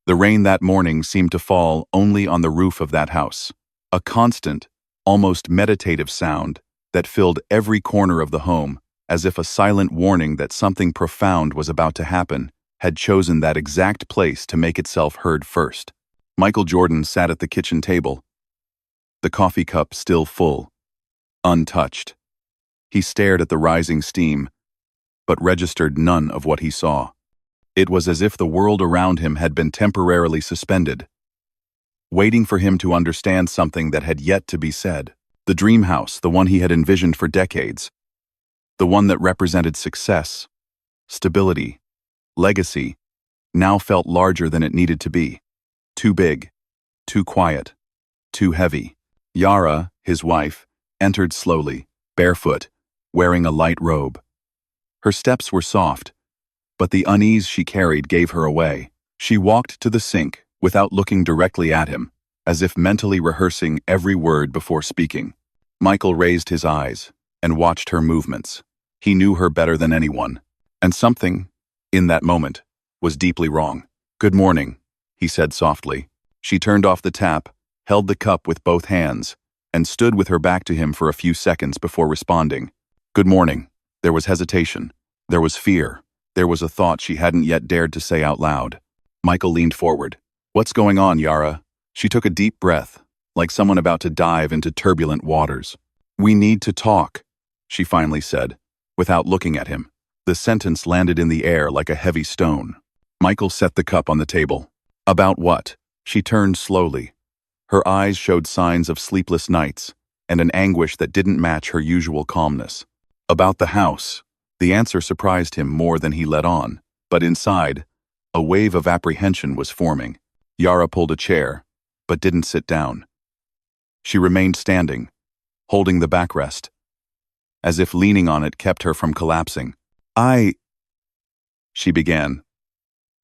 The rain that morning seemed to fall only on the roof of that house, a constant, almost meditative sound that filled every corner of the home, as if a silent warning that something profound was about to happen had chosen that exact place to make itself heard first. Michael Jordan sat at the kitchen table, the coffee cup still full, untouched. He stared at the rising steam, but registered none of what he saw. It was as if the world around him had been temporarily suspended, waiting for him to understand something that had yet to be said. The dream house, the one he had envisioned for decades, the one that represented success, stability, legacy, now felt larger than it needed to be. Too big, too quiet, too heavy. Yara, his wife, entered slowly, barefoot, wearing a light robe. Her steps were soft, but the unease she carried gave her away. She walked to the sink without looking directly at him, as if mentally rehearsing every word before speaking. Michael raised his eyes and watched her movements. He knew her better than anyone, and something, in that moment, was deeply wrong. "Good morning," he said softly. She turned off the tap, held the cup with both hands, and stood with her back to him for a few seconds before responding. "Good morning." There was hesitation. There was fear. There was a thought she hadn't yet dared to say out loud. Michael leaned forward. "What's going on, Yara?" She took a deep breath, like someone about to dive into turbulent waters. "We need to talk," she finally said, without looking at him. The sentence landed in the air like a heavy stone. Michael set the cup on the table. "About what?" She turned slowly. Her eyes showed signs of sleepless nights and an anguish that didn't match her usual calmness. "About the house." The answer surprised him more than he let on, but inside, a wave of apprehension was forming. Yara pulled a chair, but didn't sit down. She remained standing, holding the backrest, as if leaning on it kept her from collapsing. She began,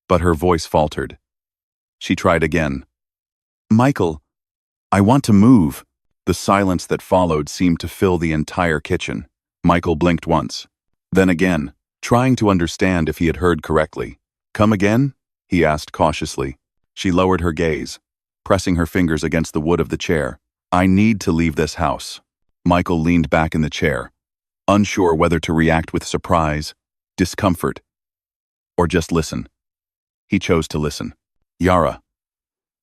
but her voice faltered. She tried again. "Michael, I want to move." The silence that followed seemed to fill the entire kitchen. Michael blinked once, then again, trying to understand if he had heard correctly. "Come again?" he asked cautiously. She lowered her gaze, pressing her fingers against the wood of the chair. "I need to leave this house." Michael leaned back in the chair, unsure whether to react with surprise, discomfort, or just listen. He chose to listen. "Yara."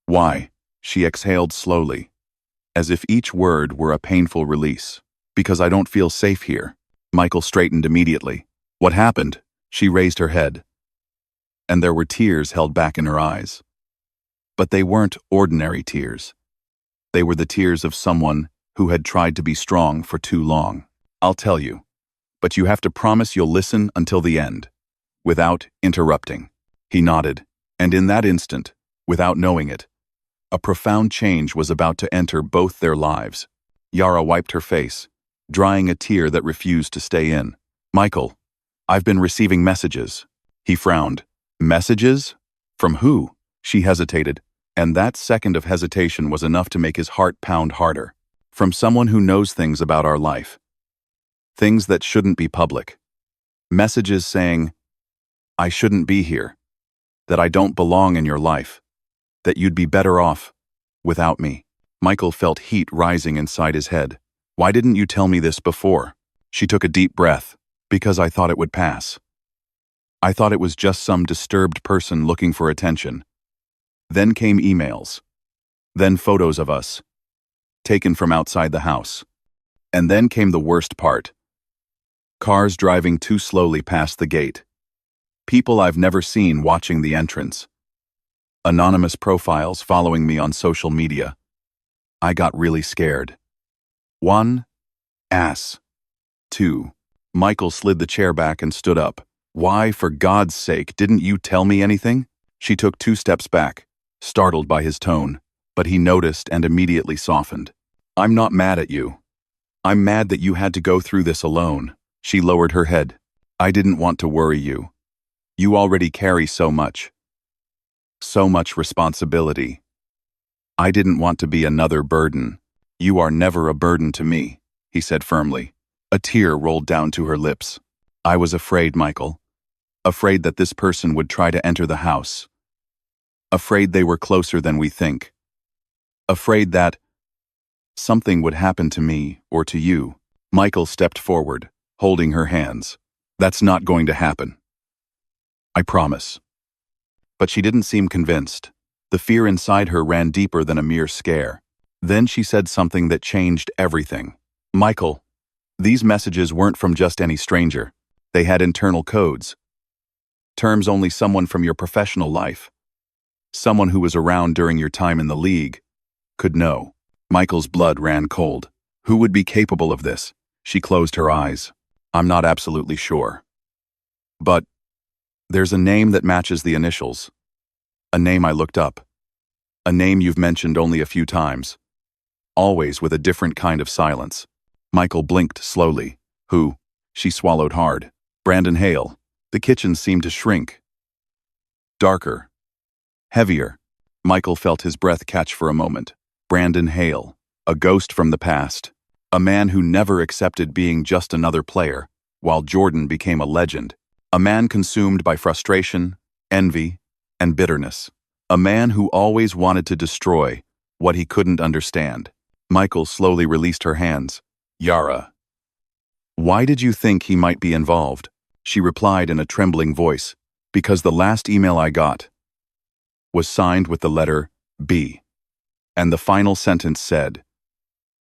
"Why?" She exhaled slowly, as if each word were a painful release. "Because I don't feel safe here." Michael straightened immediately. "What happened?" She raised her head, and there were tears held back in her eyes. But they weren't ordinary tears. They were the tears of someone who had tried to be strong for too long. "I'll tell you, but you have to promise you'll listen until the end, without interrupting." He nodded, and in that instant, without knowing it, a profound change was about to enter both their lives. Yara wiped her face, drying a tear that refused to stay in. "Michael, I've been receiving messages." He frowned. "Messages? From who?" She hesitated, and that second of hesitation was enough to make his heart pound harder. "From someone who knows things about our life. Things that shouldn't be public. Messages saying, I shouldn't be here, that I don't belong in your life, that you'd be better off without me." Michael felt heat rising inside his head. "Why didn't you tell me this before?" She took a deep breath. "Because I thought it would pass. I thought it was just some disturbed person looking for attention." Then came emails. Then photos of us, taken from outside the house. And then came the worst part. Cars driving too slowly past the gate. People I've never seen watching the entrance. Anonymous profiles following me on social media. I got really scared. 1. Ass. 2. Michael slid the chair back and stood up. "Why, for God's sake, didn't you tell me anything?" She took 2 steps back, startled by his tone, but he noticed and immediately softened. "I'm not mad at you. I'm mad that you had to go through this alone." She lowered her head. "I didn't want to worry you. You already carry so much responsibility. I didn't want to be another burden." "You are never a burden to me," he said firmly. A tear rolled down to her lips. "I was afraid, Michael. Afraid that this person would try to enter the house. Afraid they were closer than we think. Afraid that something would happen to me or to you. Michael stepped forward, holding her hands. That's not going to happen. I promise. But she didn't seem convinced. The fear inside her ran deeper than a mere scare. Then she said something that changed everything. Michael, these messages weren't from just any stranger. They had internal codes. Terms only someone from your professional life, someone who was around during your time in the league, could know. Michael's blood ran cold. Who would be capable of this? She closed her eyes. I'm not absolutely sure. But there's a name that matches the initials. A name I looked up. A name you've mentioned only a few times. Always with a different kind of silence. Michael blinked slowly. Who? She swallowed hard. Brandon Hale. The kitchen seemed to shrink. Darker. Heavier. Michael felt his breath catch for a moment. Brandon Hale. A ghost from the past. A man who never accepted being just another player, while Jordan became a legend. A man consumed by frustration, envy, and bitterness. A man who always wanted to destroy what he couldn't understand. Michael slowly released her hands. Yara. Why did you think he might be involved? She replied in a trembling voice. Because the last email I got was signed with the letter B. And the final sentence said,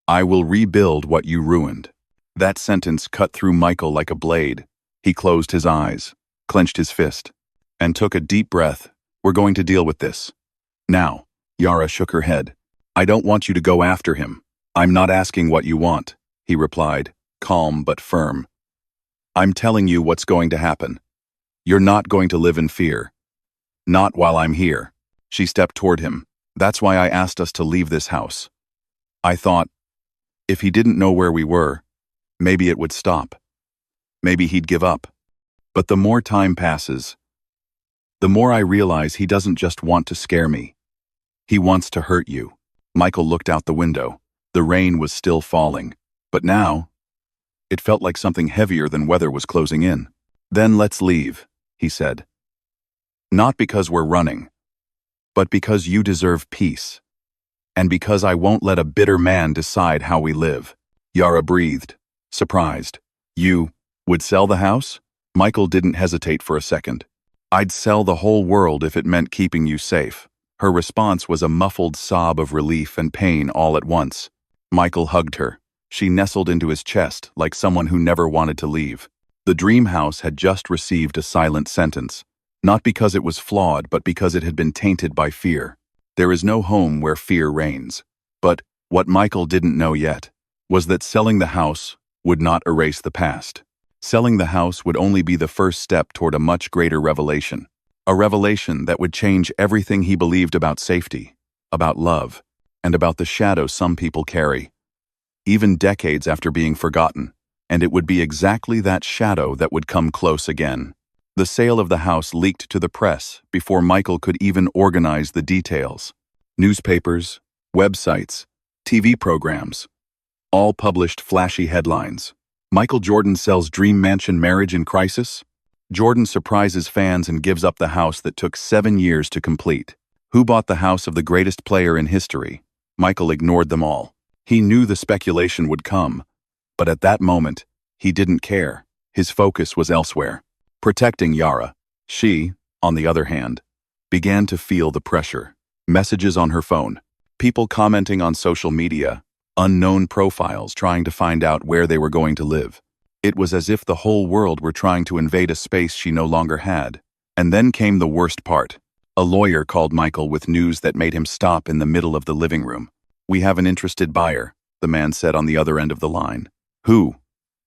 I will rebuild what you ruined. That sentence cut through Michael like a blade. He closed his eyes, clenched his fist, and took a deep breath. We're going to deal with this. Now. Yara shook her head. I don't want you to go after him. I'm not asking what you want, he replied, calm but firm. I'm telling you what's going to happen. You're not going to live in fear. Not while I'm here. She stepped toward him. That's why I asked us to leave this house. I thought, if he didn't know where we were, maybe it would stop. Maybe he'd give up. But the more time passes, the more I realize he doesn't just want to scare me. He wants to hurt you. Michael looked out the window. The rain was still falling. But now, it felt like something heavier than weather was closing in. Then let's leave, he said. Not because we're running, but because you deserve peace. And because I won't let a bitter man decide how we live. Yara breathed, surprised. You would sell the house? Michael didn't hesitate for a second. I'd sell the whole world if it meant keeping you safe. Her response was a muffled sob of relief and pain all at once. Michael hugged her. She nestled into his chest like someone who never wanted to leave. The dream house had just received a silent sentence. Not because it was flawed, but because it had been tainted by fear. There is no home where fear reigns. But what Michael didn't know yet was that selling the house would not erase the past. Selling the house would only be the first step toward a much greater revelation. A revelation that would change everything he believed about safety, about love, and about the shadow some people carry, even decades after being forgotten. And it would be exactly that shadow that would come close again. The sale of the house leaked to the press before Michael could even organize the details. Newspapers, websites, TV programs, all published flashy headlines. Michael Jordan sells dream mansion, marriage in crisis. Jordan surprises fans and gives up the house that took 7 years to complete. Who bought the house of the greatest player in history? Michael ignored them all. He knew the speculation would come, but at that moment, he didn't care. His focus was elsewhere. Protecting Yara. She, on the other hand, began to feel the pressure. Messages on her phone, people commenting on social media, unknown profiles trying to find out where they were going to live. It was as if the whole world were trying to invade a space she no longer had. And then came the worst part. A lawyer called Michael with news that made him stop in the middle of the living room. We have an interested buyer, the man said on the other end of the line. Who?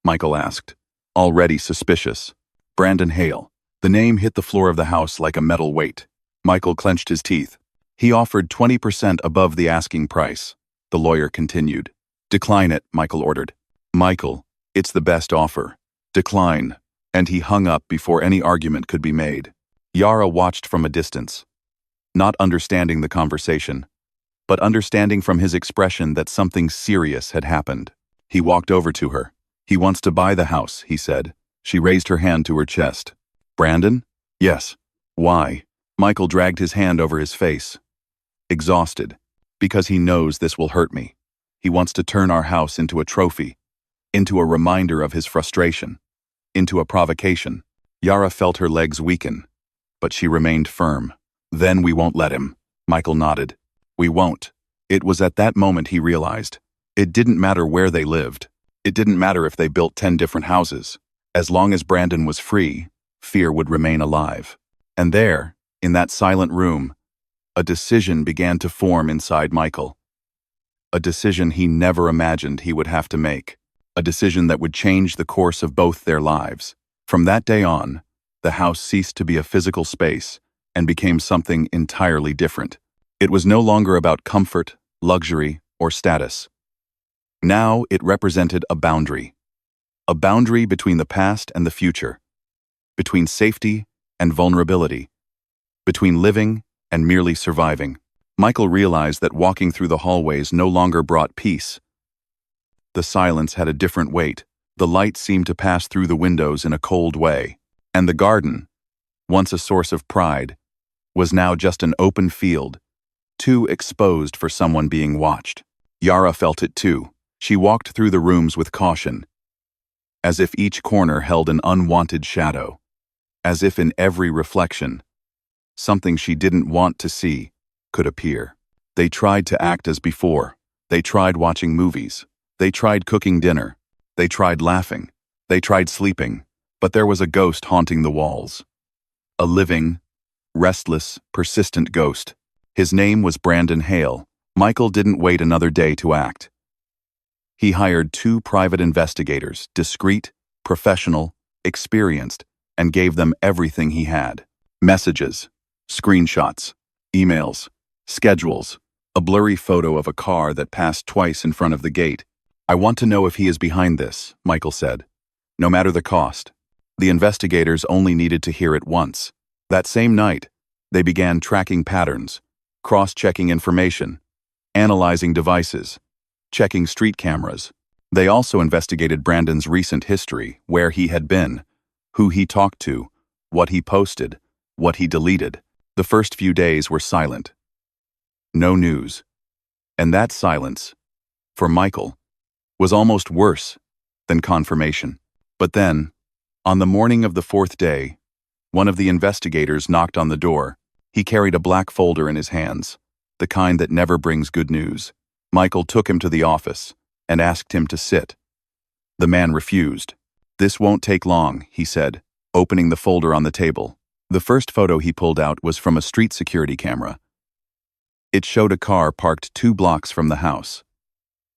Michael asked, already suspicious. Brandon Hale. The name hit the floor of the house like a metal weight. Michael clenched his teeth. He offered 20% above the asking price. The lawyer continued. Decline it, Michael ordered. Michael, it's the best offer. Decline. And he hung up before any argument could be made. Yara watched from a distance, not understanding the conversation, but understanding from his expression that something serious had happened. He walked over to her. He wants to buy the house, he said. She raised her hand to her chest. Brandon? Yes. Why? Michael dragged his hand over his face, exhausted, because he knows this will hurt me. He wants to turn our house into a trophy, into a reminder of his frustration, into a provocation. Yara felt her legs weaken, but she remained firm. Then we won't let him. Michael nodded. We won't. It was at that moment he realized. It didn't matter where they lived. It didn't matter if they built 10 different houses. As long as Brandon was free, fear would remain alive. And there, in that silent room, a decision began to form inside Michael. A decision he never imagined he would have to make. A decision that would change the course of both their lives. From that day on, the house ceased to be a physical space and became something entirely different. It was no longer about comfort, luxury, or status. Now it represented a boundary between the past and the future, between safety and vulnerability, between living and merely surviving. Michael realized that walking through the hallways no longer brought peace. The silence had a different weight. The light seemed to pass through the windows in a cold way. And the garden, once a source of pride, was now just an open field, too exposed for someone being watched. Yara felt it too. She walked through the rooms with caution, as if each corner held an unwanted shadow, as if in every reflection, something she didn't want to see could appear. They tried to act as before. They tried watching movies. They tried cooking dinner. They tried laughing. They tried sleeping. But there was a ghost haunting the walls. A living, restless, persistent ghost. His name was Brandon Hale. Michael didn't wait another day to act. He hired 2 private investigators, discreet, professional, experienced, and gave them everything he had. Messages, screenshots, emails, schedules, a blurry photo of a car that passed twice in front of the gate. I want to know if he is behind this, Michael said. No matter the cost. The investigators only needed to hear it once. That same night, they began tracking patterns, cross-checking information, analyzing devices, checking street cameras. They also investigated Brandon's recent history, where he had been, who he talked to, what he posted, what he deleted. The first few days were silent. No news. And that silence, for Michael, was almost worse than confirmation. But then, on the morning of the 4th day, one of the investigators knocked on the door. He carried a black folder in his hands, the kind that never brings good news. Michael took him to the office and asked him to sit. The man refused. This won't take long, he said, opening the folder on the table. The first photo he pulled out was from a street security camera. It showed a car parked 2 blocks from the house.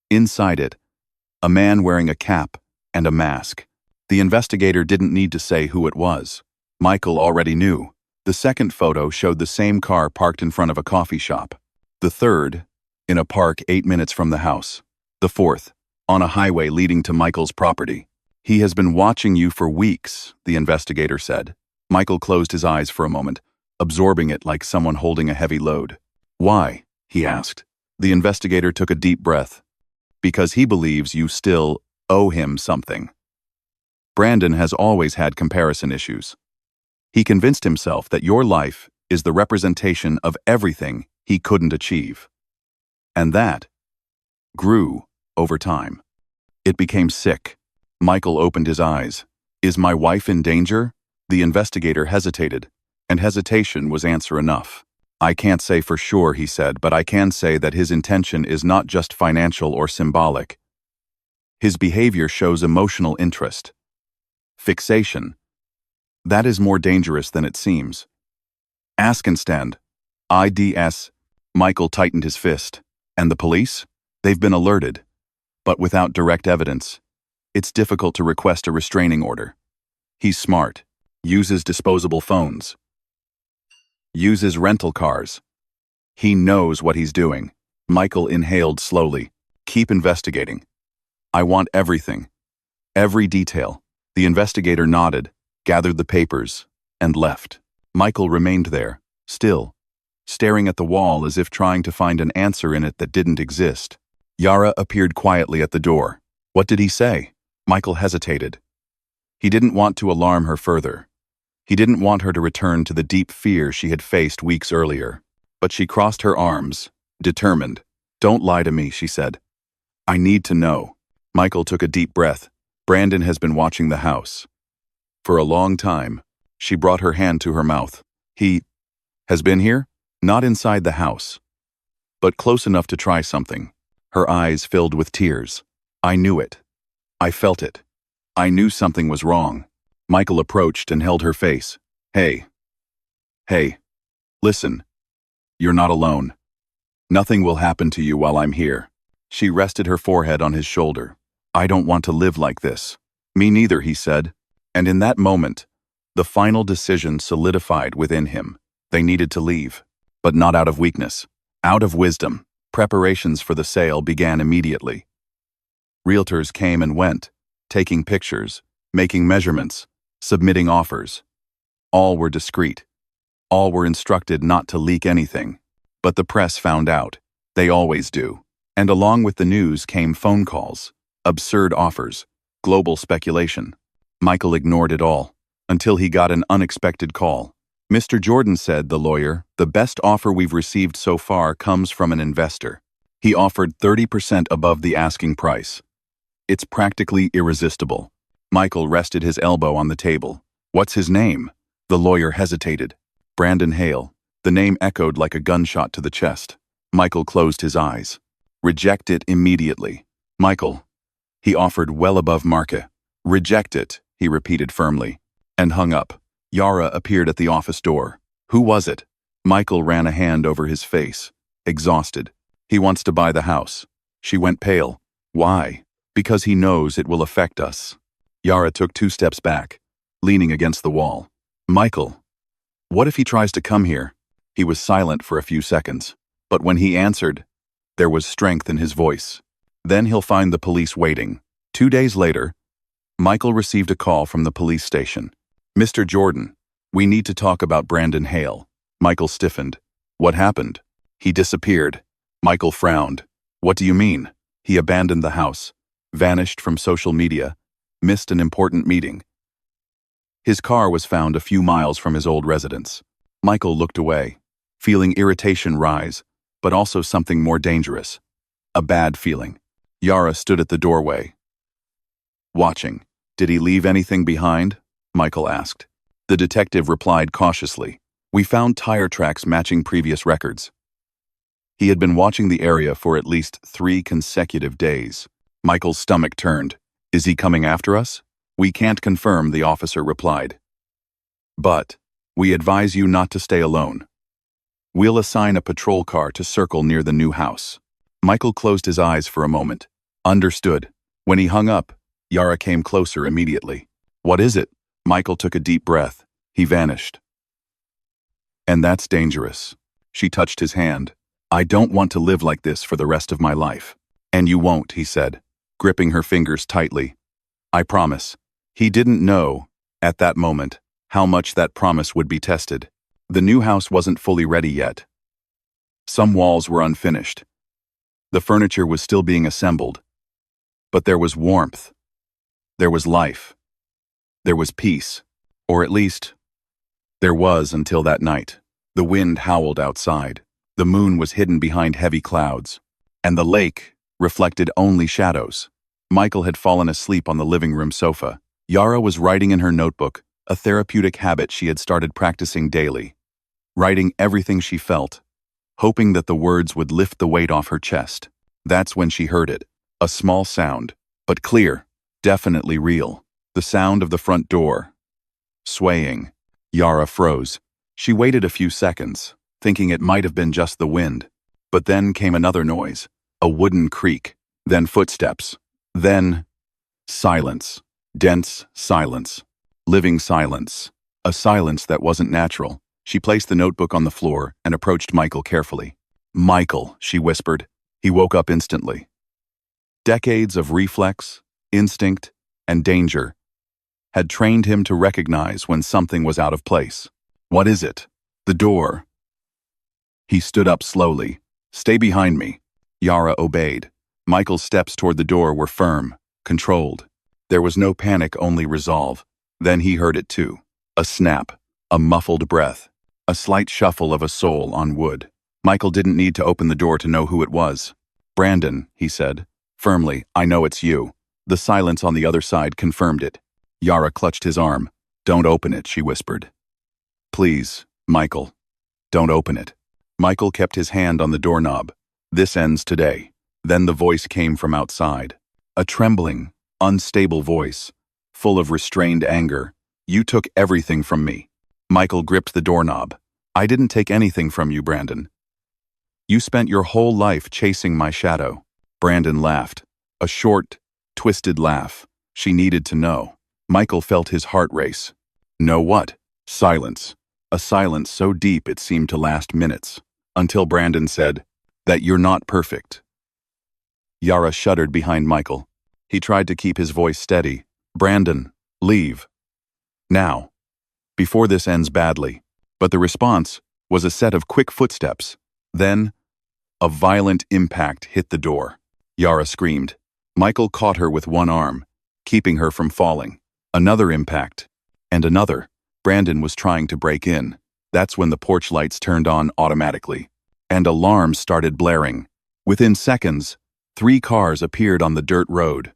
Inside it, a man wearing a cap and a mask. The investigator didn't need to say who it was. Michael already knew. The second photo showed the same car parked in front of a coffee shop. The third, in a park 8 minutes from the house. The fourth, on a highway leading to Michael's property. He has been watching you for weeks, the investigator said. Michael closed his eyes for a moment, absorbing it like someone holding a heavy load. Why? He asked. The investigator took a deep breath. Because he believes you still owe him something. Brandon has always had comparison issues. He convinced himself that your life is the representation of everything he couldn't achieve. And that grew over time. It became sick. Michael opened his eyes. Is my wife in danger? The investigator hesitated, and hesitation was answer enough. I can't say for sure, he said, but I can say that his intention is not just financial or symbolic. His behavior shows emotional interest. Fixation. That is more dangerous than it seems. Askenstand. IDS. Michael tightened his fist. And the police? They've been alerted. But without direct evidence, it's difficult to request a restraining order. He's smart. Uses disposable phones. Uses rental cars. He knows what he's doing. Michael inhaled slowly. Keep investigating. I want everything. Every detail. The investigator nodded, gathered the papers, and left. Michael remained there, still, staring at the wall as if trying to find an answer in it that didn't exist. Yara appeared quietly at the door. What did he say? Michael hesitated. He didn't want to alarm her further. He didn't want her to return to the deep fear she had faced weeks earlier. But she crossed her arms, determined. "Don't lie to me," she said. "I need to know." Michael took a deep breath. "Brandon has been watching the house. For a long time." She brought her hand to her mouth. "He has been here? Not inside the house, but close enough to try something." Her eyes filled with tears. "I knew it. I felt it. I knew something was wrong." Michael approached and held her face. Hey, listen. You're not alone. Nothing will happen to you while I'm here." She rested her forehead on his shoulder. "I don't want to live like this." "Me neither," he said. And in that moment, the final decision solidified within him. They needed to leave, but not out of weakness, out of wisdom. Preparations for the sale began immediately. Realtors came and went, taking pictures, making measurements, submitting offers. All were discreet. All were instructed not to leak anything. But the press found out. They always do. And along with the news came phone calls, absurd offers, global speculation. Michael ignored it all, until he got an unexpected call. "Mr. Jordan," said the lawyer, "the best offer we've received so far comes from an investor. He offered 30% above the asking price. It's practically irresistible." Michael rested his elbow on the table. "What's his name?" The lawyer hesitated. "Brandon Hale." The name echoed like a gunshot to the chest. Michael closed his eyes. "Reject it immediately." "Michael." He offered well above market. "Reject it," he repeated firmly, and hung up. Yara appeared at the office door. "Who was it?" Michael ran a hand over his face, exhausted. "He wants to buy the house." She went pale. "Why?" "Because he knows it will affect us." Yara took 2 steps back, leaning against the wall. "Michael, what if he tries to come here?" He was silent for a few seconds, but when he answered, there was strength in his voice. "Then he'll find the police waiting." 2 days later, Michael received a call from the police station. "Mr. Jordan, we need to talk about Brandon Hale." Michael stiffened. "What happened?" "He disappeared." Michael frowned. "What do you mean?" "He abandoned the house, vanished from social media, missed an important meeting." His car was found a few miles from his old residence. Michael looked away, feeling irritation rise, but also something more dangerous. A bad feeling. Yara stood at the doorway, watching. "Did he leave anything behind?" Michael asked. The detective replied cautiously. "We found tire tracks matching previous records." He had been watching the area for at least 3 consecutive days. Michael's stomach turned. "Is he coming after us?" "We can't confirm," the officer replied. "But we advise you not to stay alone. We'll assign a patrol car to circle near the new house." Michael closed his eyes for a moment. "Understood." When he hung up, Yara came closer immediately. "What is it?" Michael took a deep breath. "He vanished." "And that's dangerous." She touched his hand. "I don't want to live like this for the rest of my life." "And you won't," he said, gripping her fingers tightly. "I promise." He didn't know, at that moment, how much that promise would be tested. The new house wasn't fully ready yet. Some walls were unfinished. The furniture was still being assembled. But there was warmth. There was life. There was peace. Or at least, there was until that night. The wind howled outside. The moon was hidden behind heavy clouds. And the lake reflected only shadows. Michael had fallen asleep on the living room sofa. Yara was writing in her notebook, a therapeutic habit she had started practicing daily. Writing everything she felt, hoping that the words would lift the weight off her chest. That's when she heard it. A small sound, but clear, definitely real. The sound of the front door. Swaying. Yara froze. She waited a few seconds, thinking it might have been just the wind. But then came another noise, a wooden creak, then footsteps. Then silence. Dense silence. Living silence. A silence that wasn't natural. She placed the notebook on the floor and approached Michael carefully. "Michael," she whispered. He woke up instantly. Decades of reflex, instinct, and danger had trained him to recognize when something was out of place. "What is it?" "The door." He stood up slowly. "Stay behind me." Yara obeyed. Michael's steps toward the door were firm, controlled. There was no panic, only resolve. Then he heard it too. A snap, a muffled breath, a slight shuffle of a sole on wood. Michael didn't need to open the door to know who it was. "Brandon," he said, firmly, "I know it's you." The silence on the other side confirmed it. Yara clutched his arm. "Don't open it," she whispered. "Please, Michael, don't open it." Michael kept his hand on the doorknob. "This ends today." Then the voice came from outside. A trembling, unstable voice, full of restrained anger. "You took everything from me." Michael gripped the doorknob. "I didn't take anything from you, Brandon. You spent your whole life chasing my shadow." Brandon laughed. A short, twisted laugh. She needed to know. Michael felt his heart race. Know what? Silence. A silence so deep it seemed to last minutes. Until Brandon said, "That you're not perfect." Yara shuddered behind Michael. He tried to keep his voice steady. "Brandon, leave. Now. Before this ends badly." But the response was a set of quick footsteps. Then, a violent impact hit the door. Yara screamed. Michael caught her with one arm, keeping her from falling. Another impact. And another. Brandon was trying to break in. That's when the porch lights turned on automatically. And alarms started blaring. Within seconds, 3 cars appeared on the dirt road.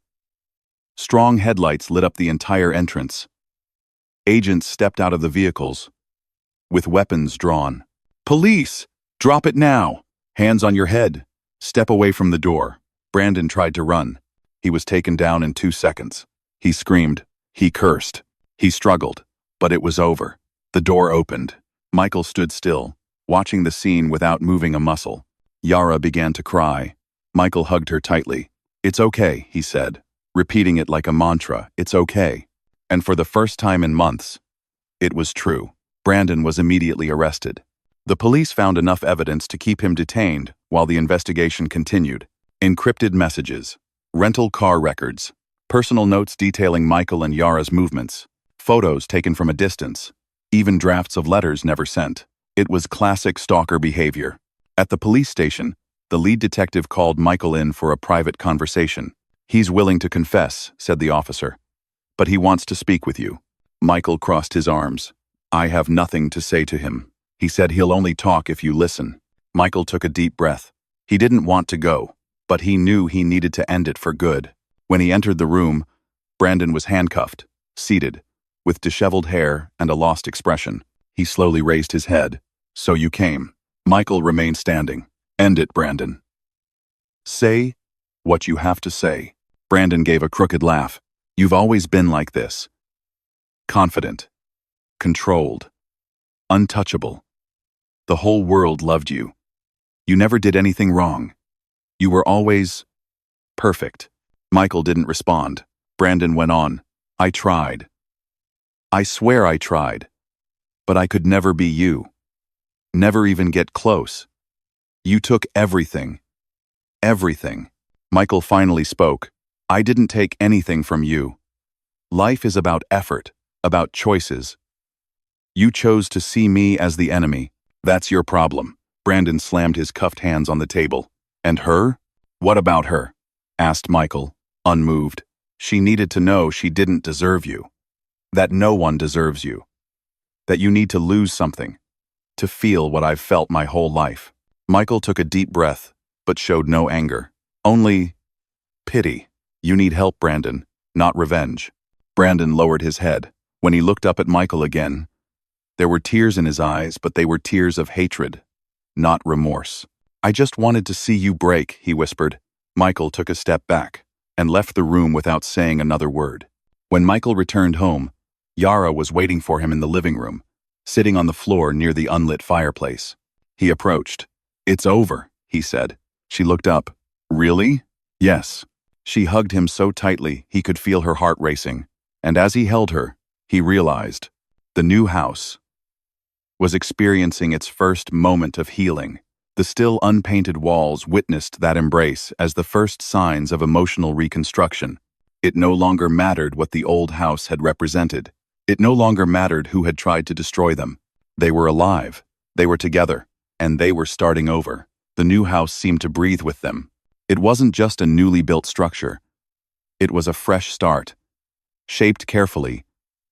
Strong headlights lit up the entire entrance. Agents stepped out of the vehicles, with weapons drawn. "Police! Drop it now! Hands on your head! Step away from the door." Brandon tried to run. He was taken down in 2 seconds. He screamed. He cursed. He struggled. But it was over. The door opened. Michael stood still, watching the scene without moving a muscle. Yara began to cry. Michael hugged her tightly. "It's okay," he said, repeating it like a mantra. "It's okay." And for the first time in months, it was true. Brandon was immediately arrested. The police found enough evidence to keep him detained while the investigation continued. Encrypted messages, rental car records, personal notes detailing Michael and Yara's movements, photos taken from a distance, even drafts of letters never sent. It was classic stalker behavior. At the police station, the lead detective called Michael in for a private conversation. "He's willing to confess," said the officer. "But he wants to speak with you." Michael crossed his arms. "I have nothing to say to him. He said he'll only talk if you listen." Michael took a deep breath. He didn't want to go, but he knew he needed to end it for good. When he entered the room, Brandon was handcuffed, seated, with disheveled hair and a lost expression. He slowly raised his head. "So you came." Michael remained standing. "End it, Brandon. Say what you have to say." Brandon gave a crooked laugh. "You've always been like this. Confident. Controlled. Untouchable. The whole world loved you. You never did anything wrong. You were always perfect." Michael didn't respond. Brandon went on. "I tried. I swear I tried. But I could never be you. Never even get close. You took everything. Everything." Michael finally spoke. "I didn't take anything from you. Life is about effort, about choices. You chose to see me as the enemy. That's your problem." Brandon slammed his cuffed hands on the table. "And her? What about her?" asked Michael, unmoved. "She needed to know she didn't deserve you. That no one deserves you. That you need to lose something. To feel what I've felt my whole life." Michael took a deep breath, but showed no anger. Only pity. "You need help, Brandon, not revenge." Brandon lowered his head. When he looked up at Michael again, there were tears in his eyes, but they were tears of hatred, not remorse. "I just wanted to see you break," he whispered. Michael took a step back and left the room without saying another word. When Michael returned home, Yara was waiting for him in the living room, sitting on the floor near the unlit fireplace. He approached. "It's over," he said. She looked up. "Really?" "Yes." She hugged him so tightly he could feel her heart racing. And as he held her, he realized the new house was experiencing its first moment of healing. The still unpainted walls witnessed that embrace as the first signs of emotional reconstruction. It no longer mattered what the old house had represented. It no longer mattered who had tried to destroy them. They were alive, they were together, and they were starting over. The new house seemed to breathe with them. It wasn't just a newly built structure. It was a fresh start, shaped carefully,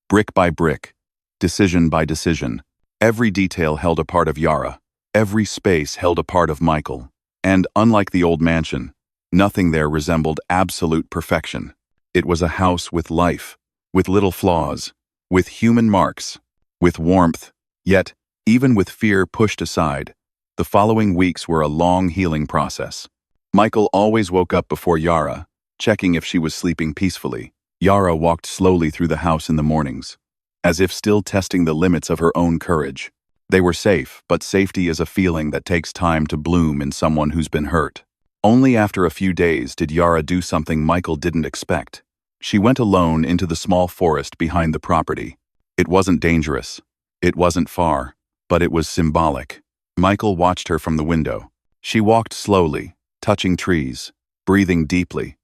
brick by brick, decision by decision. Every detail held a part of Yara. Every space held a part of Michael. And, unlike the old mansion, nothing there resembled absolute perfection. It was a house with life, with little flaws, with human marks, with warmth. Yet, even with fear pushed aside, the following weeks were a long healing process. Michael always woke up before Yara, checking if she was sleeping peacefully. Yara walked slowly through the house in the mornings, as if still testing the limits of her own courage. They were safe, but safety is a feeling that takes time to bloom in someone who's been hurt. Only after a few days did Yara do something Michael didn't expect. She went alone into the small forest behind the property. It wasn't dangerous. It wasn't far, but it was symbolic. Michael watched her from the window. She walked slowly, touching trees, breathing deeply,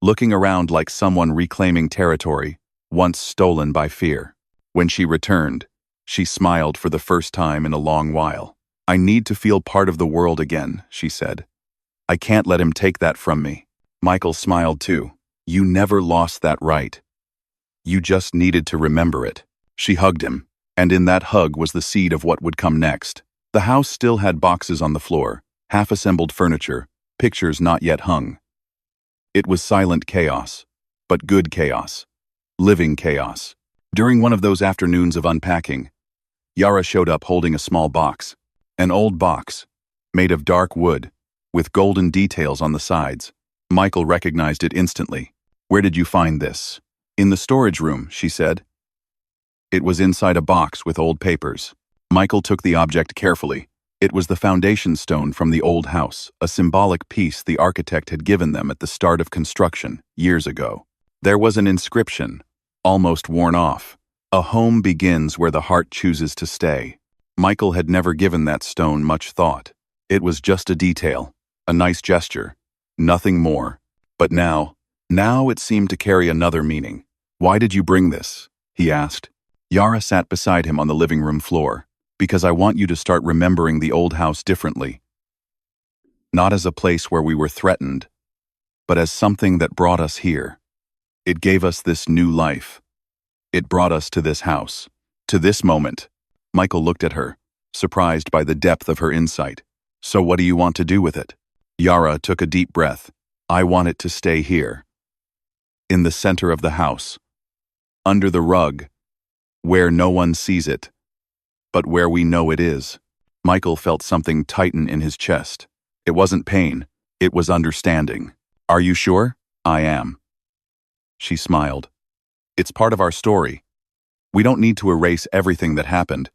looking around like someone reclaiming territory once stolen by fear. When she returned, she smiled for the first time in a long while. "I need to feel part of the world again," she said. "I can't let him take that from me." Michael smiled too. "You never lost that right. You just needed to remember it." She hugged him, and in that hug was the seed of what would come next. The house still had boxes on the floor, half-assembled furniture, pictures not yet hung. It was silent chaos, but good chaos. Living chaos. During one of those afternoons of unpacking, Yara showed up holding a small box. An old box, made of dark wood, with golden details on the sides. Michael recognized it instantly. "Where did you find this?" "In the storage room," she said. It was inside a box with old papers. Michael took the object carefully. It was the foundation stone from the old house, a symbolic piece the architect had given them at the start of construction, years ago. There was an inscription, almost worn off. "A home begins where the heart chooses to stay." Michael had never given that stone much thought. It was just a detail, a nice gesture, nothing more. But now it seemed to carry another meaning. "Why did you bring this?" he asked. Yara sat beside him on the living room floor. "Because I want you to start remembering the old house differently. Not as a place where we were threatened, but as something that brought us here. It gave us this new life. It brought us to this house, to this moment." Michael looked at her, surprised by the depth of her insight. "So what do you want to do with it?" Yara took a deep breath. "I want it to stay here. In the center of the house. Under the rug. Where no one sees it, but where we know it is." Michael felt something tighten in his chest. It wasn't pain, it was understanding. "Are you sure?" "I am." She smiled. "It's part of our story. We don't need to erase everything that happened.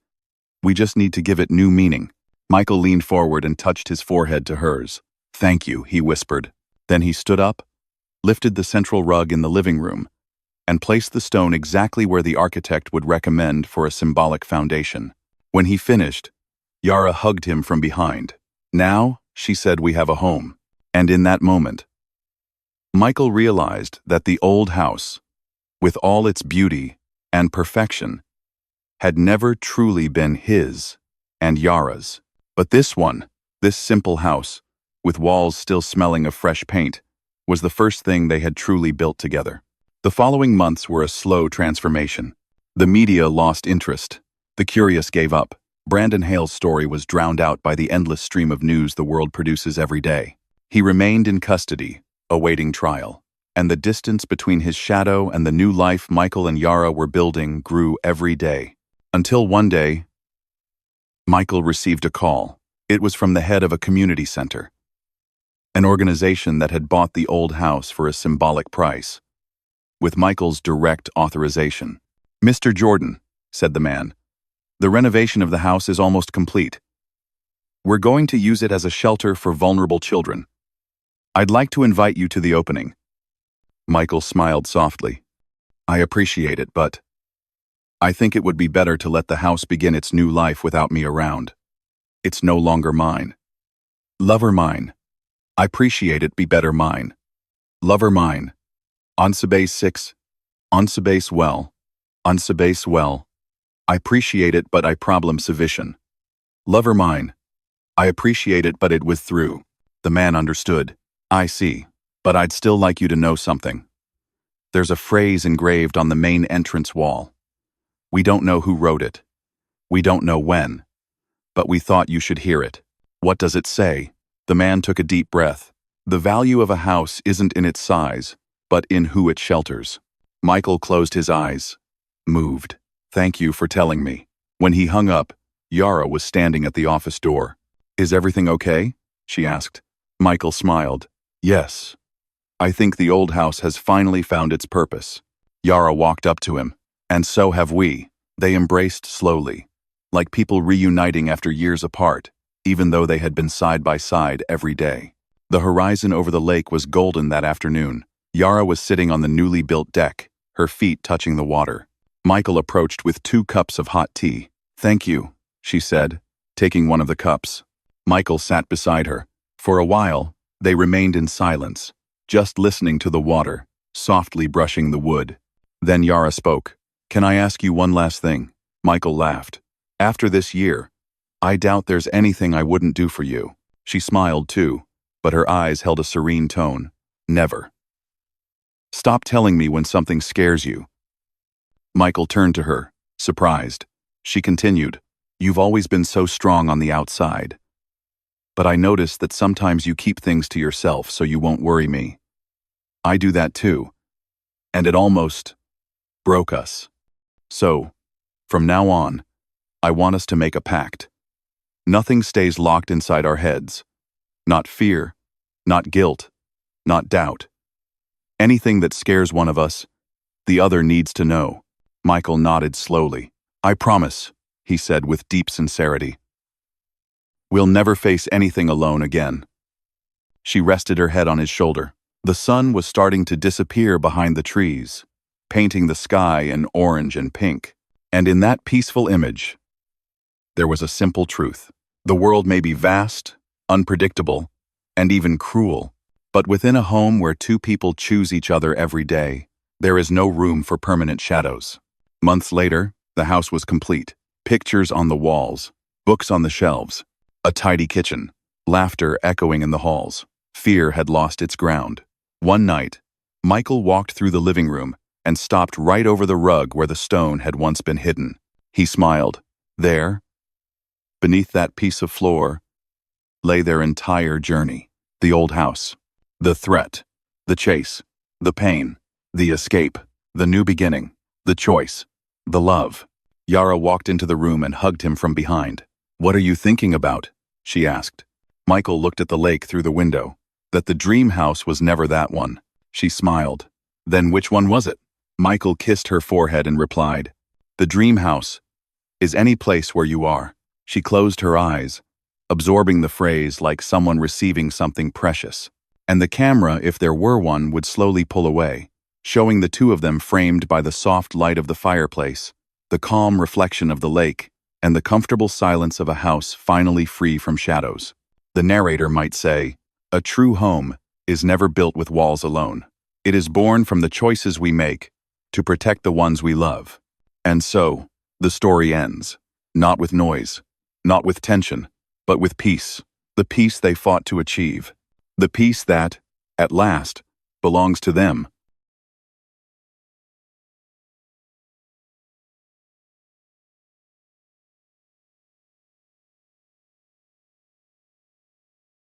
We just need to give it new meaning." Michael leaned forward and touched his forehead to hers. "Thank you," he whispered. Then he stood up, lifted the central rug in the living room, and placed the stone exactly where the architect would recommend for a symbolic foundation. When he finished, Yara hugged him from behind. "Now," she said, "we have a home." And in that moment, Michael realized that the old house, with all its beauty and perfection, had never truly been his and Yara's. But this one, this simple house, with walls still smelling of fresh paint, was the first thing they had truly built together. The following months were a slow transformation. The media lost interest. The curious gave up. Brandon Hale's story was drowned out by the endless stream of news the world produces every day. He remained in custody, awaiting trial. And the distance between his shadow and the new life Michael and Yara were building grew every day. Until one day, Michael received a call. It was from the head of a community center, an organization that had bought the old house for a symbolic price, with Michael's direct authorization. "Mr. Jordan," said the man, "the renovation of the house is almost complete. We're going to use it as a shelter for vulnerable children. I'd like to invite you to the opening." Michael smiled softly. "I appreciate it, but I think it would be better to let the house begin its new life without me around. It's no longer mine. Lover mine. I appreciate it be better mine. Lover mine. Onsebase 6. Onsebase well. Onsebase well. I appreciate it but I problem sufficient. Lover mine. I appreciate it but it withdrew." The man understood. "I see. But I'd still like you to know something. There's a phrase engraved on the main entrance wall. We don't know who wrote it. We don't know when. But we thought you should hear it. What does it say? The man took a deep breath. The value of a house isn't in its size, but in who it shelters. Michael closed his eyes. Moved. Thank you for telling me. When he hung up, Yara was standing at the office door. Is everything okay? She asked. Michael smiled. Yes. I think the old house has finally found its purpose. Yara walked up to him. And so have we. They embraced slowly, like people reuniting after years apart, even though they had been side by side every day. The horizon over the lake was golden that afternoon. Yara was sitting on the newly built deck, her feet touching the water. Michael approached with 2 cups of hot tea. Thank you, she said, taking one of the cups. Michael sat beside her. For a while, they remained in silence, just listening to the water, softly brushing the wood. Then Yara spoke. Can I ask you one last thing? Michael laughed. After this year, I doubt there's anything I wouldn't do for you. She smiled too, but her eyes held a serene tone. Never. Stop telling me when something scares you. Michael turned to her, surprised. She continued, You've always been so strong on the outside. But I notice that sometimes you keep things to yourself so you won't worry me. I do that too. And it almost broke us. So, from now on, I want us to make a pact. Nothing stays locked inside our heads. Not fear, not guilt, not doubt. Anything that scares one of us, the other needs to know. Michael nodded slowly. I promise, he said with deep sincerity. We'll never face anything alone again. She rested her head on his shoulder. The sun was starting to disappear behind the trees, painting the sky in orange and pink. And in that peaceful image, there was a simple truth. The world may be vast, unpredictable, and even cruel, but within a home where 2 people choose each other every day, there is no room for permanent shadows. Months later, the house was complete. Pictures on the walls, books on the shelves, a tidy kitchen, laughter echoing in the halls. Fear had lost its ground. One night, Michael walked through the living room and stopped right over the rug where the stone had once been hidden. He smiled. There, beneath that piece of floor, lay their entire journey. The old house, the threat, the chase, the pain, the escape, the new beginning, the choice, the love. Yara walked into the room and hugged him from behind. What are you thinking about? She asked. Michael looked at the lake through the window. That the dream house was never that one. She smiled. Then which one was it? Michael kissed her forehead and replied, The dream house is any place where you are. She closed her eyes, absorbing the phrase like someone receiving something precious. And the camera, if there were one, would slowly pull away, showing the 2 of them framed by the soft light of the fireplace, the calm reflection of the lake, and the comfortable silence of a house finally free from shadows. The narrator might say, A true home is never built with walls alone. It is born from the choices we make to protect the ones we love. And so, the story ends, not with noise, not with tension, but with peace, the peace they fought to achieve, the peace that, at last, belongs to them.